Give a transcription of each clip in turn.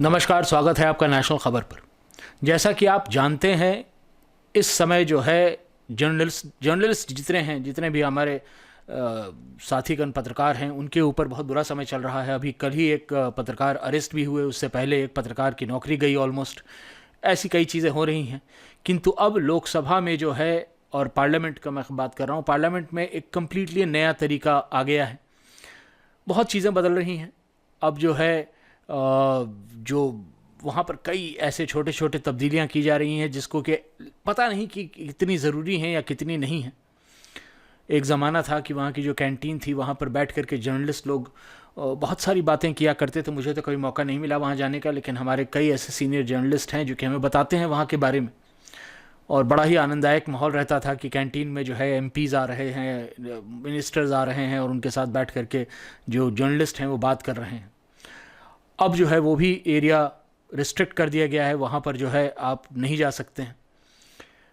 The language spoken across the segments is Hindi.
नमस्कार, स्वागत है आपका नेशनल खबर पर। जैसा कि आप जानते हैं, इस समय जो है जर्नलिस्ट जितने भी हमारे साथीगण पत्रकार हैं, उनके ऊपर बहुत बुरा समय चल रहा है। अभी कल ही एक पत्रकार अरेस्ट भी हुए, उससे पहले एक पत्रकार की नौकरी गई ऑलमोस्ट। ऐसी कई चीज़ें हो रही हैं, किंतु अब लोकसभा में जो है, और पार्लियामेंट का मैं बात कर रहा हूँ, पार्लियामेंट में एक कम्प्लीटली नया तरीका आ गया है। बहुत चीज़ें बदल रही हैं। अब जो है जो वहाँ पर कई ऐसे छोटे छोटे तब्दीलियाँ की जा रही हैं जिसको कि पता नहीं कि कितनी ज़रूरी हैं या कितनी नहीं हैं। एक ज़माना था कि वहाँ की जो कैंटीन थी, वहाँ पर बैठ कर के जर्नलिस्ट लोग बहुत सारी बातें किया करते थे। मुझे तो कोई मौका नहीं मिला वहाँ जाने का, लेकिन हमारे कई ऐसे सीनियर जर्नलिस्ट हैं जो कि हमें बताते हैं वहाँ के बारे में, और बड़ा ही आनंददायक माहौल रहता था कि कैंटीन में जो है एमपीज़ आ रहे हैं, मिनिस्टर्स आ रहे हैं, और उनके साथ बैठ कर के जो जर्नलिस्ट हैं वो बात कर रहे हैं। अब जो है वो भी एरिया रिस्ट्रिक्ट कर दिया गया है, वहाँ पर जो है आप नहीं जा सकते हैं।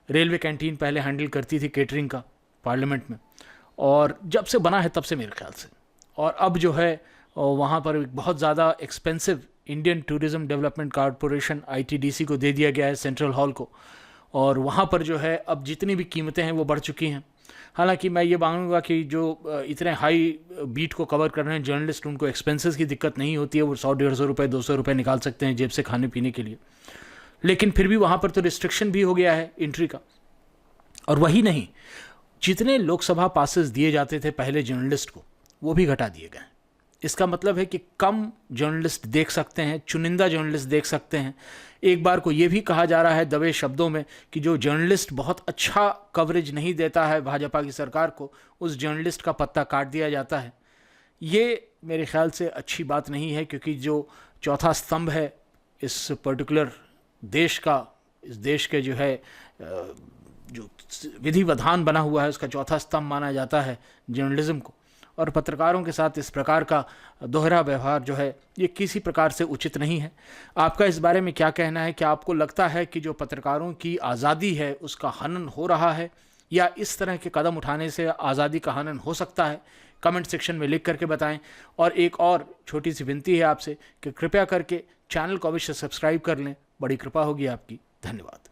रेलवे कैंटीन पहले हैंडल करती थी केटरिंग का पार्लियामेंट में, और जब से बना है तब से मेरे ख्याल से, और अब जो है वहाँ पर बहुत ज़्यादा expensive Indian tourism development corporation ITDC को दे दिया गया है सेंट्रल हॉल को, और वहाँ पर जो है अब जितनी भी कीमतें हैं वो बढ़ चुकी हैं। हालांकि मैं ये मानूंगा कि जो इतने हाई बीट को कवर कर रहे हैं जर्नलिस्ट, उनको एक्सपेंसेस की दिक्कत नहीं होती है, वो 100-150 रुपये 200 रुपये निकाल सकते हैं जेब से खाने पीने के लिए। लेकिन फिर भी वहाँ पर तो रिस्ट्रिक्शन भी हो गया है एंट्री का। और वही नहीं, जितने लोकसभा पासेस दिए जाते थे पहले जर्नलिस्ट को, वो भी घटा दिए गए। इसका मतलब है कि कम जर्नलिस्ट देख सकते हैं, चुनिंदा जर्नलिस्ट देख सकते हैं। एक बार को ये भी कहा जा रहा है दबे शब्दों में कि जो जर्नलिस्ट बहुत अच्छा कवरेज नहीं देता है भाजपा की सरकार को, उस जर्नलिस्ट का पत्ता काट दिया जाता है। ये मेरे ख्याल से अच्छी बात नहीं है, क्योंकि जो चौथा स्तंभ है इस पर्टिकुलर देश का, इस देश के जो है जो विधि विधान बना हुआ है, उसका चौथा स्तंभ माना जाता है जर्नलिज्म को। और पत्रकारों के साथ इस प्रकार का दोहरा व्यवहार जो है, ये किसी प्रकार से उचित नहीं है। आपका इस बारे में क्या कहना है? क्या आपको लगता है कि जो पत्रकारों की आज़ादी है उसका हनन हो रहा है, या इस तरह के कदम उठाने से आज़ादी का हनन हो सकता है? कमेंट सेक्शन में लिख करके बताएं। और एक और छोटी सी विनती है आपसे कि कृपया करके चैनल को अवश्य सब्सक्राइब कर लें, बड़ी कृपा होगी आपकी। धन्यवाद।